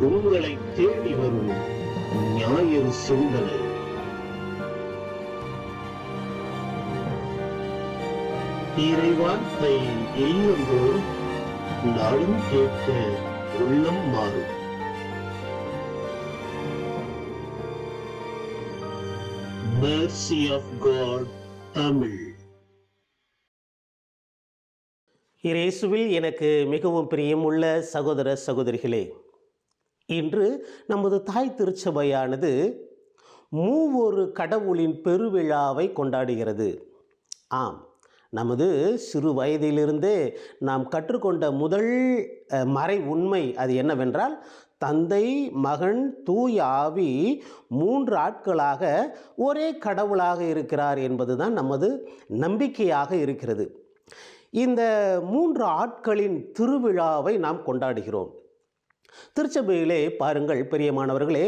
உங்களை தேடி வரும் ஞாயிறு சிந்தனை. இறைவார்த்தை இல்லந்தோறும் நாளும் கேட்க உள்ளம் மாறும். Mercy of God Tamil. இயேசுவில் எனக்கு மிகவும் பிரியமுள்ள சகோதர சகோதரிகளே, இன்று நமது தாய் திருச்சபையானது மூவொரு கடவுளின் பெருவிழாவை கொண்டாடுகிறது. ஆம், நமது சிறு வயதிலிருந்தே நாம் கற்றுக்கொண்ட முதல் மறை உண்மை அது என்னவென்றால், தந்தை, மகன், தூய ஆவி 3 ஆட்களாக ஒரே கடவுளாக இருக்கிறார் என்பதுதான் நமது நம்பிக்கையாக இருக்கிறது. இந்த 3 ஆட்களின் திருவிழாவை நாம் கொண்டாடுகிறோம். திருச்சபையிலே பாருங்கள் பிரியமானவர்களே,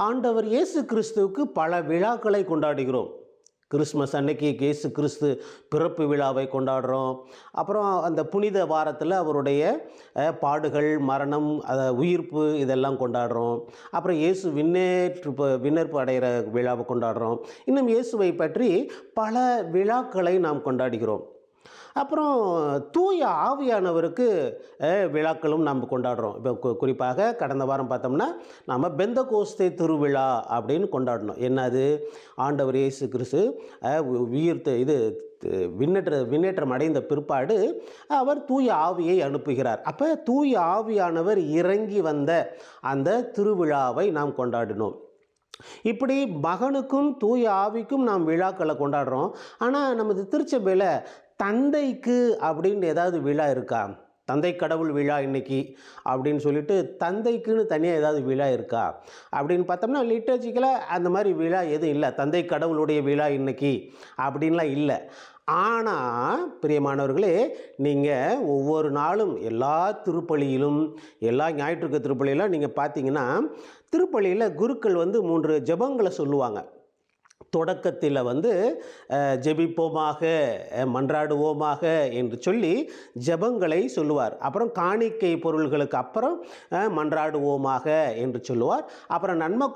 ஆண்டவர் இயேசு கிறிஸ்துவுக்கு பல விழாக்களை கொண்டாடுகிறோம். கிறிஸ்மஸ் அன்னைக்கு இயேசு கிறிஸ்து பிறப்பு விழாவை கொண்டாடுறோம். அப்புறம் அந்த புனித வாரத்தில் அவருடைய பாடுகள், மரணம், உயிர்ப்பு இதெல்லாம் கொண்டாடுறோம். அப்புறம் இயேசு விண்ணேற்பு அடைகிற விழாவை கொண்டாடுறோம். இன்னும் இயேசுவை பற்றி பல விழாக்களை நாம் கொண்டாடுகிறோம். அப்புறம் தூய ஆவியானவருக்கு விழாக்களும் நாம் கொண்டாடுறோம். இப்போ குறிப்பாக கடந்த வாரம் பார்த்தோம்னா நம்ம பெந்தகோஸ்தே திருவிழா அப்படின்னு கொண்டாடணும். என்னது, ஆண்டவர் இயேசு கிறிஸ்து விண்ணேற்றம் அடைந்த பிற்பாடு அவர் தூய ஆவியை அனுப்புகிறார். அப்போ தூய ஆவியானவர் இறங்கி வந்த அந்த திருவிழாவை நாம் கொண்டாடினோம். இப்படி மகனுக்கும் தூய ஆவிக்கும் நாம் விழாக்களை கொண்டாடுறோம். ஆனால் நமது திருச்சபையில் தந்தைக்கு அப்படின்னு ஏதாவது விழா இருக்கா? தந்தை கடவுள் விழா இன்னைக்கு அப்படின்னு சொல்லிட்டு தந்தைக்குன்னு தனியாக ஏதாவது விழா இருக்கா அப்படின்னு பார்த்தோம்னா, லிட்டர்ஜிக்கலாக அந்த மாதிரி விழா எதுவும் இல்லை. தந்தை கடவுளுடைய விழா இன்னைக்கு அப்படின்லாம் இல்லை. ஆனால் பிரியமானவர்களே, நீங்கள் ஒவ்வொரு நாளும் எல்லா திருப்பலியிலும், எல்லா ஞாயிற்றுக்கிழமை திருப்பலியிலும் நீங்கள் பார்த்தீங்கன்னா, திருப்பலியில் குருக்கள் 3 ஜெபங்களை சொல்லுவாங்க. தொடக்கத்தில் ஜெபிப்போமாக, மன்றாடுவோமாக என்று சொல்லி ஜெபங்களை சொல்லுவார். அப்புறம் காணிக்கை பொருள்களுக்கு அப்புறம் மன்றாடுவோமாக என்று சொல்லுவார். அப்புறம் நன்மை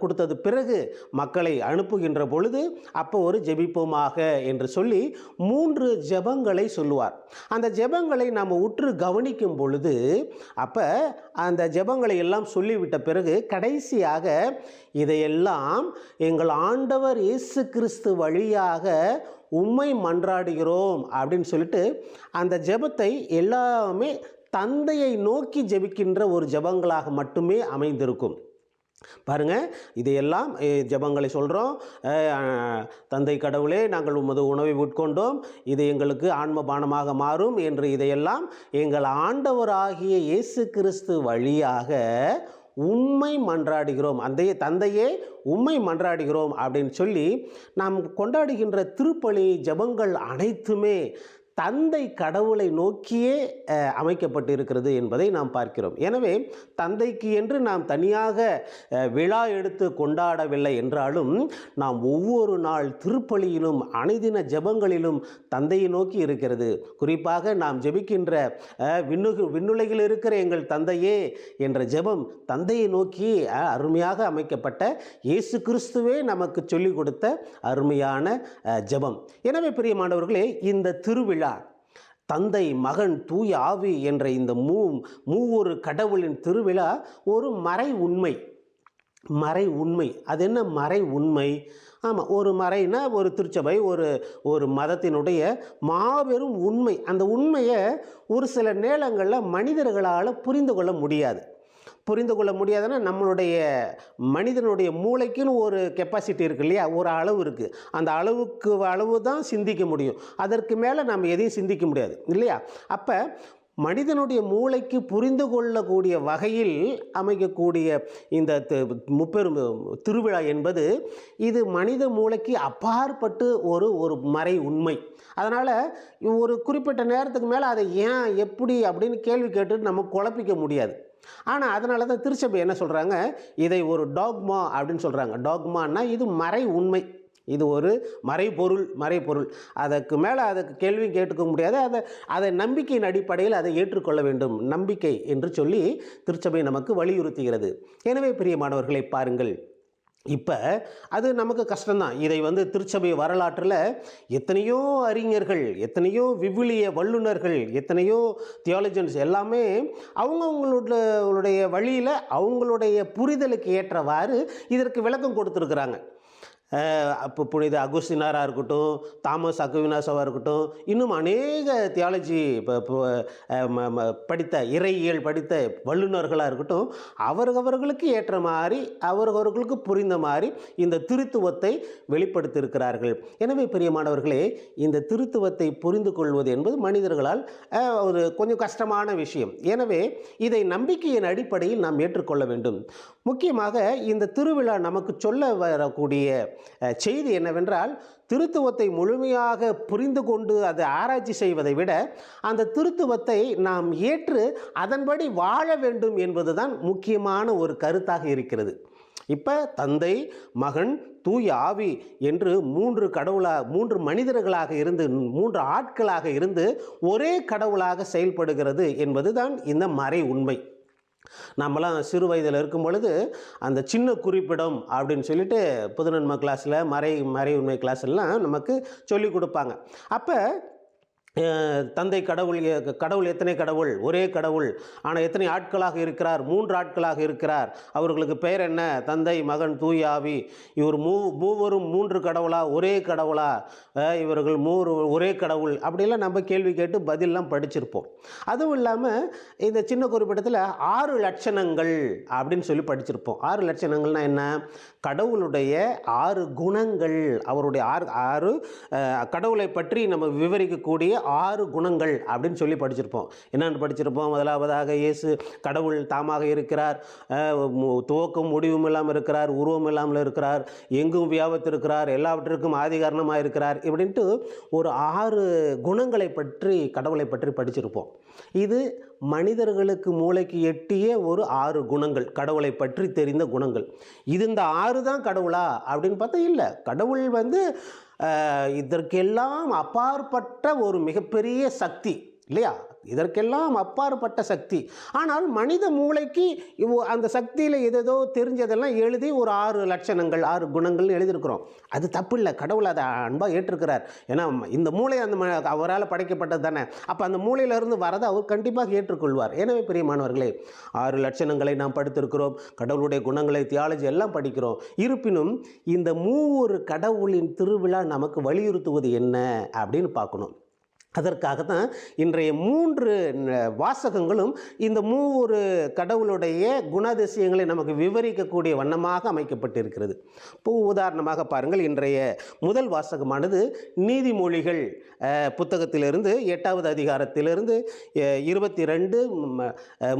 கொடுத்தது பிறகு மக்களை அனுப்புகின்ற பொழுது அப்போ ஒரு ஜெபிப்போமாக என்று சொல்லி 3 ஜெபங்களை சொல்லுவார். அந்த ஜெபங்களை நாம் உற்று கவனிக்கும் பொழுது அப்போ அந்த ஜெபங்களை எல்லாம் சொல்லிவிட்ட பிறகு கடைசியாக இதையெல்லாம் எங்கள் ஆண்டவர் இயேசு கிறிஸ்து வழியாக உம்மை மன்றாடுகிறோம் அப்படின்னு சொல்லிட்டு அந்த ஜெபத்தை எல்லாமே தந்தையை நோக்கி ஜெபிக்கின்ற ஒரு ஜெபங்களாக மட்டுமே அமைந்திருக்கும். பாருங்க, இதையெல்லாம் ஜெபங்களை சொல்கிறோம். தந்தை கடவுளே, நாங்கள் உமது உணவை உட்கொண்டோம், இது எங்களுக்கு ஆன்ம பானமாக மாறும் என்று இதையெல்லாம் எங்கள் ஆண்டவராகிய இயேசு கிறிஸ்து வழியாக உம்மை மன்றாடுகிறோம், அந்த தந்தையே உம்மை மன்றாடுகிறோம் அப்படின்னு சொல்லி நாம் கொண்டாடுகின்ற திருப்பலி ஜெபங்கள் அனைத்துமே தந்தை கடவுளை நோக்கியே அமைக்கப்பட்டு இருக்கிறது என்பதை நாம் பார்க்கிறோம். எனவே தந்தைக்கு என்று நாம் தனியாக விழா எடுத்து கொண்டாடவில்லை என்றாலும், நாம் ஒவ்வொரு நாள் திருப்பலியிலும் அனைதின ஜெபங்களிலும் தந்தையை நோக்கி இருக்கிறது. குறிப்பாக நாம் ஜெபிக்கின்ற விண்ணுலகில் இருக்கிற எங்கள் தந்தையே என்ற ஜெபம் தந்தையை நோக்கி அருமையாக அமைக்கப்பட்ட இயேசு கிறிஸ்துவே நமக்கு சொல்லிக் கொடுத்த அருமையான ஜெபம். எனவே பிரியமானவர்களே, இந்த திருவிழா தந்தை, மகன், தூய ஆவி என்ற இந்த மூவொரு கடவுளின் திருவிழா ஒரு மறை உண்மை. அது என்ன மறை உண்மை? ஆமாம், ஒரு மறைனா ஒரு திருச்சபை, ஒரு மதத்தினுடைய மாபெரும் உண்மை. அந்த உண்மையை ஒரு சில நேரங்களில் மனிதர்களால் புரிந்து கொள்ள முடியாதுன்னா, நம்மளுடைய மனிதனுடைய மூளைக்குன்னு ஒரு கெப்பாசிட்டி இருக்குது இல்லையா, ஒரு அளவு இருக்குது. அந்த அளவு தான் சிந்திக்க முடியும். அதற்கு மேலே நம்ம எதையும் சிந்திக்க முடியாது இல்லையா. அப்போ மனிதனுடைய மூளைக்கு புரிந்து கொள்ளக்கூடிய வகையில் அமைக்கக்கூடிய இந்த முப்பெரும் திருவிழா என்பது இது மனித மூளைக்கு அப்பாற்பட்டு ஒரு மறை உண்மை. அதனால் ஒரு குறிப்பிட்ட நேரத்துக்கு மேலே அதை ஏன் எப்படி அப்படின்னு கேள்வி கேட்டு நம்ம குழப்பிக்க முடியாது. ஆனால் அதனால தான் திருச்சபை என்ன சொல்கிறாங்க, இதை ஒரு டாக்மா அப்படின்னு சொல்கிறாங்க. டாக்மான்னா இது மறை உண்மை. இது ஒரு மறைபொருள். அதற்கு மேலே அதுக்கு கேள்வியும் கேட்டுக்க முடியாது. அதை நம்பிக்கையின் அடிப்படையில் அதை ஏற்றுக்கொள்ள வேண்டும், நம்பிக்கை என்று சொல்லி திருச்சபை நமக்கு வலியுறுத்துகிறது. எனவே பிரியமானவர்களை பாருங்கள், இப்போ அது நமக்கு கஷ்டம்தான். இதை திருச்சபை வரலாற்றில் எத்தனையோ அறிஞர்கள், எத்தனையோ விவிலிய வல்லுநர்கள், எத்தனையோ தியாலஜன்ஸ் எல்லாமே அவங்களுடைய வழியில் அவங்களுடைய புரிதலுக்கு ஏற்றவாறு இதற்கு விளக்கம் கொடுத்துருக்குறாங்க. அப்போ புனித அகுஸ்தினாராக இருக்கட்டும், தாமஸ் அக்வினாஸாவாக இருக்கட்டும், இன்னும் அநேக தியாலஜி படித்த இறையியல் படித்த வல்லுநர்களாக இருக்கட்டும், அவர்களுக்கு ஏற்ற மாதிரி அவர்களுக்கு புரிந்த மாதிரி இந்த திருத்துவத்தை வெளிப்படுத்தியிருக்கிறார்கள். எனவே பிரியமானவர்களே, இந்த திருத்துவத்தை புரிந்து கொள்வது என்பது மனிதர்களால் ஒரு கொஞ்சம் கஷ்டமான விஷயம். எனவே இதை நம்பிக்கையின் அடிப்படையில் நாம் ஏற்றுக்கொள்ள வேண்டும். முக்கியமாக இந்த திருவிழா நமக்கு சொல்ல வரக்கூடிய செய்தி என்னவென்றால், திருத்துவத்தை முழுமையாக புரிந்து கொண்டு அதை ஆராய்ச்சி செய்வதை விட அந்த திருத்துவத்தை நாம் ஏற்று அதன்படி வாழ வேண்டும் என்பதுதான் முக்கியமான ஒரு கருத்தாக இருக்கிறது. இப்போ தந்தை, மகன், தூய ஆவி என்று மூன்று மனிதர்களாக இருந்து, மூன்று ஆட்களாக இருந்து ஒரே கடவுளாக செயல்படுகிறது என்பதுதான் இந்த மறை உண்மை. நம்மலாம் சிறு வயதில் இருக்கும் பொழுது அந்த சின்ன குறிப்பிடம் அப்படின்னு சொல்லிட்டு புதுநன்மை கிளாஸில் மறை உண்மை கிளாஸ்லாம் நமக்கு சொல்லி கொடுப்பாங்க. அப்போ தந்தை கடவுள் எத்தனை கடவுள்? ஒரே கடவுள். ஆனால் எத்தனை ஆட்களாக இருக்கிறார்? 3 ஆட்களாக இருக்கிறார். அவர்களுக்கு பெயர் என்ன? தந்தை, மகன், தூய ஆவி. இவர் மூவரும் 3 கடவுளா? ஒரே கடவுளா? இவர்கள் ஒரே கடவுள் அப்படிலாம் நம்ம கேள்வி கேட்டு பதிலெலாம் படிச்சிருப்போம். அதுவும் இல்லாமல் இந்த சின்ன குறிப்பிடத்தில் 6 லட்சணங்கள் அப்படின்னு சொல்லி படிச்சிருப்போம். 6 லட்சணங்கள்னால் என்ன? கடவுளுடைய 6 குணங்கள், அவருடைய 6 கடவுளை பற்றி நம்ம விவரிக்கக்கூடிய 6 குணங்கள் அப்படின்னு சொல்லி படிச்சிருப்போம். என்னென்னு படிச்சிருப்போம்? முதலாவதாக இயேசு கடவுள் தாமாக இருக்கிறார், துவக்கம் முடிவும் இல்லாமல் இருக்கிறார், உருவம் இல்லாமல் இருக்கிறார், எங்கும் வியாபித்திருக்கிறார், எல்லாவற்றிற்கும் ஆதிகாரணமாக இருக்கிறார், இப்படின்ட்டு ஒரு 6 குணங்களை பற்றி, கடவுளை பற்றி படிச்சிருப்போம். இது மனிதர்களுக்கு மூளைக்கு எட்டிய ஒரு 6 குணங்கள், கடவுளை பற்றி தெரிந்த குணங்கள். இது இந்த 6 தான் கடவுளா அப்படின்னு பார்த்தா இல்லை. கடவுள் இதற்கெல்லாம் அப்பாற்பட்ட ஒரு மிகப்பெரிய சக்தி இல்லையா? இதற்கெல்லாம் அப்பாற்பட்ட சக்தி. ஆனால் மனித மூளைக்கு அந்த சக்தியில் ஏதேதோ தெரிஞ்சதெல்லாம் எழுதி ஒரு 6 லட்சணங்கள் 6 குணங்கள்னு எழுதியிருக்கிறோம். அது தப்பு இல்லை. கடவுள் அதை அன்பாக ஏற்றுக்கிறார். ஏன்னா இந்த மூளை அவரால் படைக்கப்பட்டது தானே. அப்போ அந்த மூளையிலிருந்து வரதை அவர் கண்டிப்பாக ஏற்றுக்கொள்வார். எனவே பிரியமானவர்களே, 6 லட்சணங்களை நாம் படித்திருக்கிறோம். கடவுளுடைய குணங்களை, தியாலஜி எல்லாம் படிக்கிறோம். இருப்பினும் இந்த 3 கடவுளின் திருவிழா நமக்கு வலியுறுத்துவது என்ன அப்படின்னு பார்க்கணும். அதற்காகத்தான் இன்றைய 3 வாசகங்களும் இந்த 3 கடவுளுடைய குணாதிசயங்களை நமக்கு விவரிக்கக்கூடிய வண்ணமாக அமைக்கப்பட்டிருக்கிறது. இப்போ உதாரணமாக பாருங்கள், இன்றைய முதல் வாசகமானது நீதிமொழிகள் புத்தகத்திலிருந்து 8வது அதிகாரத்திலிருந்து 22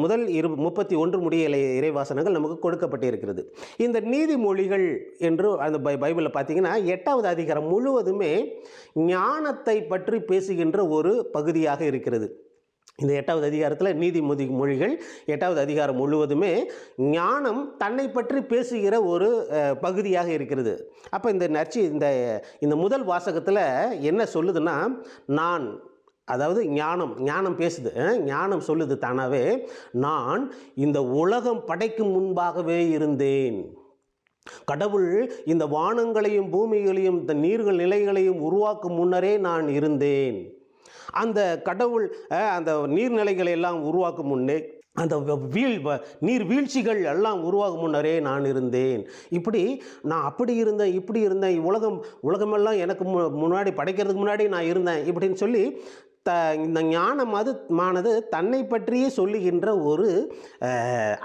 முதல் 31 முடிய இறைவாசனங்கள் நமக்கு கொடுக்கப்பட்டிருக்கிறது. இந்த நீதிமொழிகள் என்று அந்த பைபிளில் பார்த்தீங்கன்னா 8வது அதிகாரம் முழுவதுமே ஞானத்தை பற்றி பேசுகின்ற ஒரு பகுதியாக இருக்கிறது. இந்த 8வது அதிகாரத்தில் நீதிமொழிகள் 8வது அதிகாரம் முழுவதுமே ஞானம் தன்னை பற்றி பேசுகிற ஒரு பகுதியாக இருக்கிறது. அப்போ இந்த முதல் வாசகத்தில் என்ன சொல்லுதுன்னா, அதாவது ஞானம் பேசுது. ஞானம் சொல்லுது தானாவே, நான் இந்த உலகம் படைக்கும் முன்பாகவே இருந்தேன். கடவுள் இந்த வானங்களையும் பூமிகளையும் இந்த நீர்கள் நிலைகளையும் உருவாக்கும் முன்னரே நான் இருந்தேன். அந்த கடவுள் அந்த நீர்நிலைகளை எல்லாம் உருவாக்கும் முன்னே, அந்த நீர் வீழ்ச்சிகள் எல்லாம் உருவாகும் முன்னரே நான் இருந்தேன். நான் அப்படி இருந்தேன், இப்படி இருந்தேன், உலகமெல்லாம் எனக்கு முன்னாடி படைக்கிறதுக்கு முன்னாடி நான் இருந்தேன் இப்படின்னு சொல்லி இந்த ஞானமானது தன்னை பற்றியே சொல்லுகின்ற ஒரு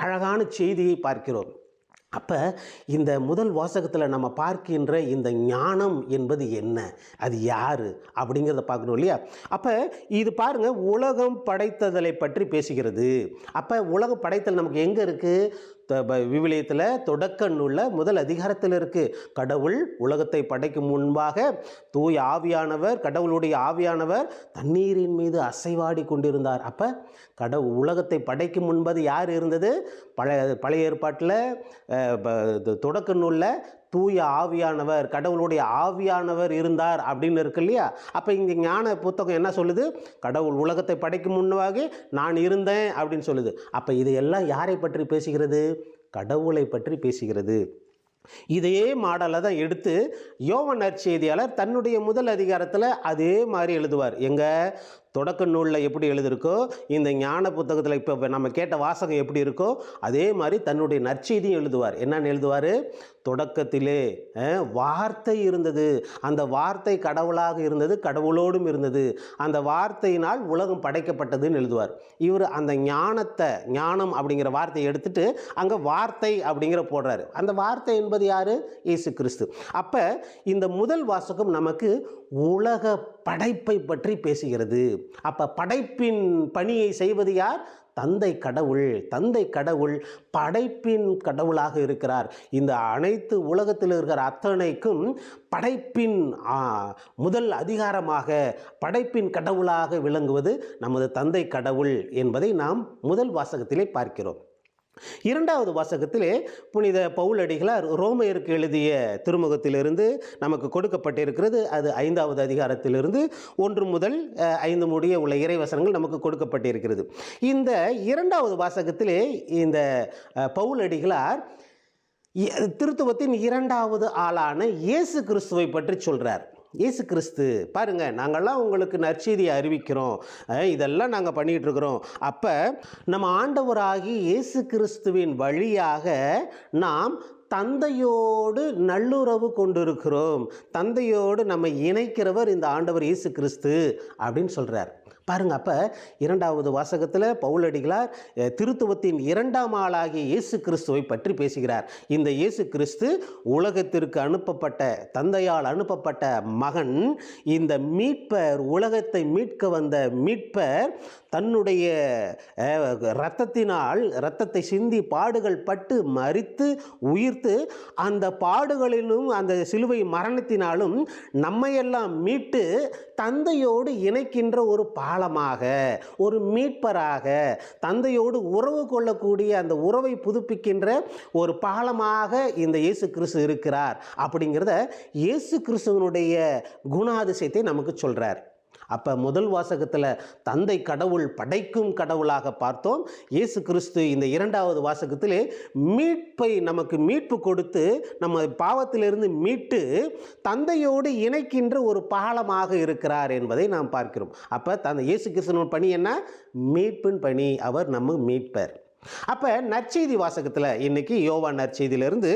அழகான செய்தியை பார்க்கிறோம். அப்போ இந்த முதல் வாசகத்தில் நம்ம பார்க்கின்ற இந்த ஞானம் என்பது என்ன, அது யார் அப்படிங்கிறத பார்க்கணும் இல்லையா? அப்போ இது பாருங்கள், உலகம் படைத்தலை பற்றி பேசுகிறது. அப்போ உலகம் படைத்தல் நமக்கு எங்கே இருக்குது? விவிலியத்தில் தொடக்க நூல்ல முதல் அதிகாரத்தில் இருக்குது. கடவுள் உலகத்தை படைக்கும் முன்பாக தூய ஆவியானவர், கடவுளுடைய ஆவியானவர் தண்ணீரின் மீது அசைவாடி கொண்டிருந்தார். அப்போ உலகத்தை படைக்கும் முன்பது யார் இருந்தது? பழைய ஏற்பாட்டில் தொடக்க நூலில் தூய ஆவியானவர், கடவுளுடைய ஆவியானவர் இருந்தார் அப்படின்னு இருக்கு இல்லையா? அப்போ இங்கே ஞான புத்தகம் என்ன சொல்லுது? கடவுள் உலகத்தை படைக்கும் முன்னதாக நான் இருந்தேன் அப்படின்னு சொல்லுது. அப்போ இதையெல்லாம் யாரை பற்றி பேசுகிறது? கடவுளை பற்றி பேசுகிறது. இதே மாடலை தான் எடுத்து யோவான் நற்செய்தியாளர் தன்னுடைய முதல் அதிகாரத்தில் அதே மாதிரி எழுதுவார். தொடக்க நூலில் எப்படி எழுதியிருக்கோ, இந்த ஞான புத்தகத்தில் இப்போ நம்ம கேட்ட வாசகம் எப்படி இருக்கோ, அதே மாதிரி தன்னுடைய நற்செய்தியும் எழுதுவார். என்னன்னு எழுதுவார்? தொடக்கத்திலே வார்த்தை இருந்தது, அந்த வார்த்தை கடவுளாக இருந்தது, கடவுளோடும் இருந்தது, அந்த வார்த்தையினால் உலகம் படைக்கப்பட்டதுன்னு எழுதுவார். இவர் அந்த ஞானம் அப்படிங்கிற வார்த்தையை எடுத்துட்டு அங்கே வார்த்தை அப்படிங்கிற போடுறாரு. அந்த வார்த்தை என்பது யாரு? இயேசு கிறிஸ்து. அப்போ இந்த முதல் வாசகம் நமக்கு உலக படைப்பை பற்றி பேசுகிறது. அப்ப படைப்பின் பணியை செய்வது யார்? தந்தை கடவுள். தந்தை கடவுள் படைப்பின் கடவுளாக இருக்கிறார். இந்த அனைத்து உலகத்தில் இருக்கிற அத்தனைக்கும் படைப்பின் முதல் அதிகாரமாக, படைப்பின் கடவுளாக விளங்குவது நமது தந்தை கடவுள் என்பதை நாம் முதல் வாசகத்திலே பார்க்கிறோம். இரண்டாவது வாசகத்திலே புனித பவுலடிகளார் ரோமையருக்கு எழுதிய திருமுகத்திலிருந்து நமக்கு கொடுக்கப்பட்டிருக்கிறது. அது 5வது அதிகாரத்திலிருந்து 1 முதல் 5 முடிய உள்ள இறைவசனங்கள் நமக்கு கொடுக்கப்பட்டிருக்கிறது. இந்த இரண்டாவது வாசகத்திலே இந்த பவுலடிகளார் திருத்துவத்தின் இரண்டாவது ஆளான இயேசு கிறிஸ்துவை பற்றி சொல்றார். இயேசு கிறிஸ்து பாருங்க, நாங்கள்லாம் உங்களுக்கு நற்செய்தியை அறிவிக்கிறோம், இதெல்லாம் நாங்கள் பண்ணிகிட்டு இருக்கிறோம். அப்போ நம்ம ஆண்டவராகி இயேசு கிறிஸ்துவின் வழியாக நாம் தந்தையோடு நல்லுறவு கொண்டிருக்கிறோம். தந்தையோடு நம்ம இணைக்கிறவர் இந்த ஆண்டவர் இயேசு கிறிஸ்து அப்படின்னு சொல்கிறார். பாருங்க, அப்போ இரண்டாவது வாசகத்தில் பவுலடிகளார் திருத்துவத்தின் இரண்டாம் ஆளாகிய இயேசு கிறிஸ்துவை பற்றி பேசுகிறார். இந்த இயேசு கிறிஸ்து உலகத்திற்கு அனுப்பப்பட்ட, தந்தையால் அனுப்பப்பட்ட மகன். இந்த மீட்பர், உலகத்தை மீட்க வந்த மீட்பர் தன்னுடைய இரத்தத்தை சிந்தி பாடுகள் பட்டு மரித்து உயிர்த்து, அந்த பாடுகளிலும் அந்த சிலுவை மரணத்தினாலும் நம்மையெல்லாம் மீட்டு தந்தையோடு இணைக்கின்ற ஒரு பாலமாக, ஒரு மீட்பராக, தந்தையோடு உறவு கொள்ளக்கூடிய அந்த உறவை புதுப்பிக்கின்ற ஒரு பாலமாக இந்த இயேசு கிறிஸ்து இருக்கிறார். அப்படிங்கிறத இயேசு கிறிஸ்துவனுடைய குணாதிசயத்தை நமக்கு சொல்றார். அப்போ முதல் வாசகத்தில் தந்தை கடவுள் படைக்கும் கடவுளாக பார்த்தோம். இயேசு கிறிஸ்து இந்த இரண்டாவது வாசகத்திலே மீட்பை, நமக்கு மீட்பு கொடுத்து நம்ம பாவத்திலிருந்து மீட்டு தந்தையோடு இணைக்கின்ற ஒரு பாலமாக இருக்கிறார் என்பதை நாம் பார்க்கிறோம். அப்போ இயேசு கிறிஸ்துவின் பணி என்ன? மீட்பின் பணி. அவர் நம்ம மீட்பர். அப்போ நற்செய்தி வாசகத்தில் இன்னைக்கு யோவான் நற்செய்தியிலிருந்து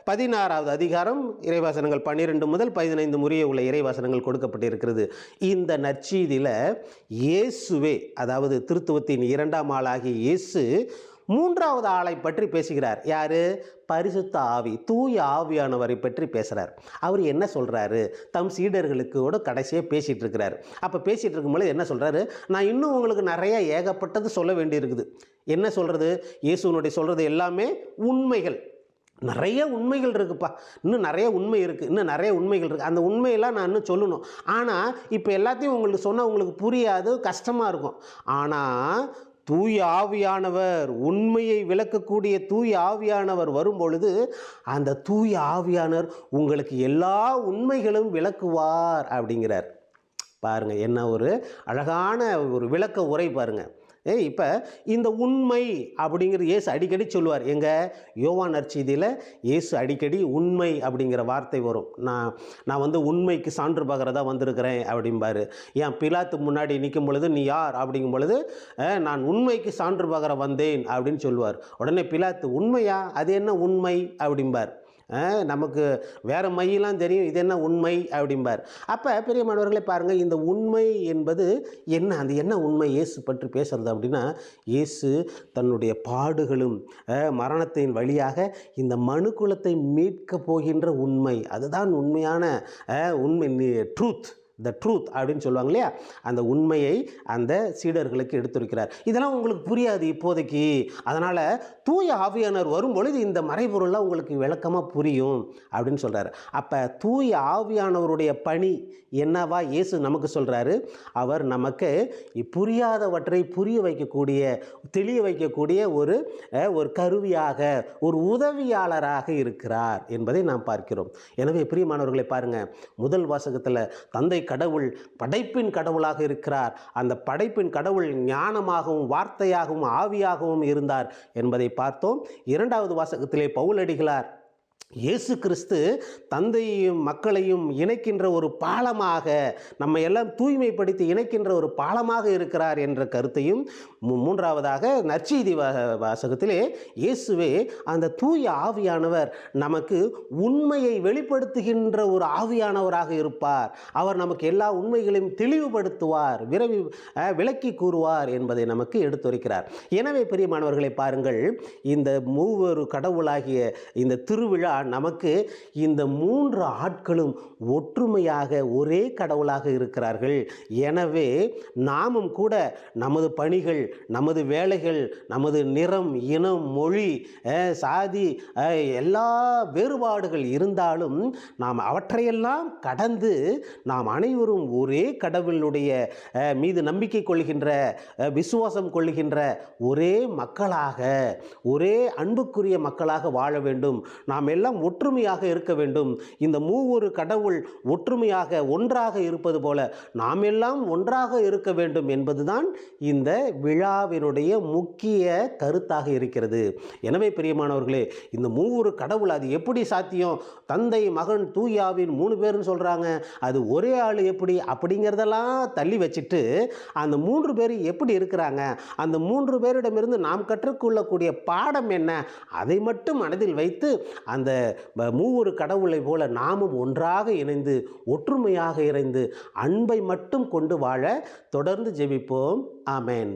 16வது அதிகாரம் இறைவாசனங்கள் 12 முதல் 15 முடிய உள்ள இறைவாசனங்கள் கொடுக்கப்பட்டிருக்கிறது. இந்த நற்செய்தியில் இயேசுவே, அதாவது திருத்துவத்தின் இரண்டாம் ஆளாகிய இயேசு மூன்றாவது ஆளை பற்றி பேசுகிறார். யாரு? பரிசுத்த ஆவி, தூய ஆவியானவரை பற்றி பேசுகிறார். அவர் என்ன சொல்கிறாரு? தம் சீடர்களுக்கு கடைசியாக பேசிகிட்டு இருக்கிறார். அப்போ பேசிகிட்டு இருக்கும்போது என்ன சொல்கிறாரு? நான் இன்னும் உங்களுக்கு நிறைய ஏகப்பட்டது சொல்ல வேண்டியிருக்குது. என்ன சொல்கிறது? இயேசுனுடைய சொல்கிறது எல்லாமே உண்மைகள். நிறைய உண்மைகள் இருக்குப்பா, இன்னும் நிறைய உண்மை இருக்குது, இன்னும் நிறைய உண்மைகள் இருக்குது. அந்த உண்மையெல்லாம் நான் இன்னும் சொல்லணும். ஆனால் இப்போ எல்லாத்தையும் உங்களுக்கு சொன்னால் உங்களுக்கு புரியாது, கஷ்டமாக இருக்கும். ஆனால் தூய ஆவியானவர், உண்மையை விளக்கக்கூடிய தூய ஆவியானவர் வரும்பொழுது அந்த தூய ஆவியானவர் உங்களுக்கு எல்லா உண்மைகளும் விளக்குவார் அப்படிங்கிறார். பாருங்க, என்ன ஒரு அழகான ஒரு விளக்க உரை பாருங்க. இப்போ இந்த உண்மை அப்படிங்கிற இயேசு அடிக்கடி சொல்லுவார். யோவான் நற்செய்தியில் இயேசு அடிக்கடி உண்மை அப்படிங்கிற வார்த்தை வரும். நான் உண்மைக்கு சான்று பகரதா வந்திருக்கிறேன் அப்படிம்பாரு. ஏன் பிலாத்து முன்னாடி நிற்கும் பொழுது நீ யார் அப்படிங்கும் பொழுது நான் உண்மைக்கு சான்று பகர வந்தேன் அப்படின்னு சொல்லுவார். உடனே பிலாத்து, உண்மையா? அது என்ன உண்மை அப்படிம்பார். நமக்கு வேறு மையெல்லாம் தெரியும், இது என்ன உண்மை அப்படிம்பார். அப்போ பெரிய மாணவர்களே பாருங்கள், இந்த உண்மை என்பது என்ன? அது என்ன உண்மை இயேசு பற்றி பேசுறது அப்படின்னா, இயேசு தன்னுடைய பாடுகளும் மரணத்தின் வழியாக இந்த மனுக்குலத்தை மீட்க போகின்ற உண்மை, அதுதான் உண்மையான உண்மை, ட்ரூத், த ட்ரூத் அப்படின்னு சொல்லுவாங்க இல்லையா, அந்த உண்மையை அந்த சீடர்களுக்கு எடுத்துரைக்கிறார். இதெல்லாம் உங்களுக்கு புரியாது இப்போதைக்கு, அதனால் தூய ஆவியானவர் வரும்பொழுது இந்த மறைபொருள்லாம் உங்களுக்கு விளக்கமாக புரியும் அப்படின்னு சொல்கிறார். அப்போ தூய ஆவியானவருடைய பணி என்னவா இயேசு நமக்கு சொல்கிறாரு? அவர் நமக்கு புரியாதவற்றை புரிய வைக்கக்கூடிய, தெளிய வைக்கக்கூடிய ஒரு கருவியாக, ஒரு உதவியாளராக இருக்கிறார் என்பதை நாம் பார்க்கிறோம். எனவே பிரியமானவர்களை பாருங்கள், முதல் வாசகத்தில் தந்தை கடவுள் படைப்பின் கடவுளாக இருக்கிறார், அந்த படைப்பின் கடவுள் ஞானமாகவும் வார்த்தையாகவும் ஆவியாகவும் இருந்தார் என்பதை பார்த்தோம். இரண்டாவது வாசகத்திலே பவுலடிகளார் இயேசு கிறிஸ்து தந்தையையும் மக்களையும் இணைக்கின்ற ஒரு பாலமாக, நம்ம எல்லாம் தூய்மைப்படுத்தி இணைக்கின்ற ஒரு பாலமாக இருக்கிறார் என்ற கருத்தையும், மூன்றாவதாக நற்செய்தி வாசகத்திலே இயேசுவே அந்த தூய ஆவியானவர் நமக்கு உண்மையை வெளிப்படுத்துகின்ற ஒரு ஆவியானவராக இருப்பார், அவர் நமக்கு எல்லா உண்மைகளையும் தெளிவுபடுத்துவார், விளக்கி கூறுவார் என்பதை நமக்கு எடுத்துரைக்கிறார். எனவே பிரியமானவர்களை பாருங்கள், இந்த மூவொரு கடவுளாகிய இந்த திருவிழா நமக்கு இந்த மூன்று ஆட்களும் ஒற்றுமையாக ஒரே கடவுளாக இருக்கிறார்கள். எனவே நாமும் கூட நமது பணிகள், நமது வேலைகள், நமது நிறம், இனம், மொழி, சாதி, எல்லா வேறுபாடுகள் இருந்தாலும் நாம் அவற்றையெல்லாம் கடந்து நாம் அனைவரும் ஒரே கடவுளுடைய மீது நம்பிக்கை கொள்கின்ற, விசுவாசம் கொள்கின்ற ஒரே மக்களாக, ஒரே அன்புக்குரிய மக்களாக வாழ வேண்டும். நாம் எல்லாம் ஒற்றுமையாக இருக்க வேண்டும். இந்த மூவொரு கடவுள் ஒற்றுமையாக ஒன்றாக இருப்பது போல நாம் எல்லாம் ஒன்றாக இருக்க வேண்டும் என்பதுதான் இந்த விழாவினுடைய முக்கிய கருத்தாக இருக்கிறது. எனவே பிரியமானவர்களே, இந்த மூவொரு கடவுள் அது எப்படி சாத்தியம்? தந்தை, மகன், தூய ஆவியின் 3 பேர்னு சொல்றாங்க, அது ஒரே ஆள் எப்படி அப்படிங்கிறதெல்லாம் தள்ளி வச்சுட்டு அந்த 3 பேர் எப்படி இருக்கிறாங்க, அந்த 3 பேரிடமிருந்து நாம் கற்றுக்கொள்ளக்கூடிய பாடம் என்ன, அதை மட்டும் மனதில் வைத்து அந்த மூவொரு கடவுளை போல நாமும் ஒன்றாக இணைந்து ஒற்றுமையாக இணைந்து அன்பை மட்டும் கொண்டு வாழ தொடர்ந்து ஜெபிப்போம். ஆமென்.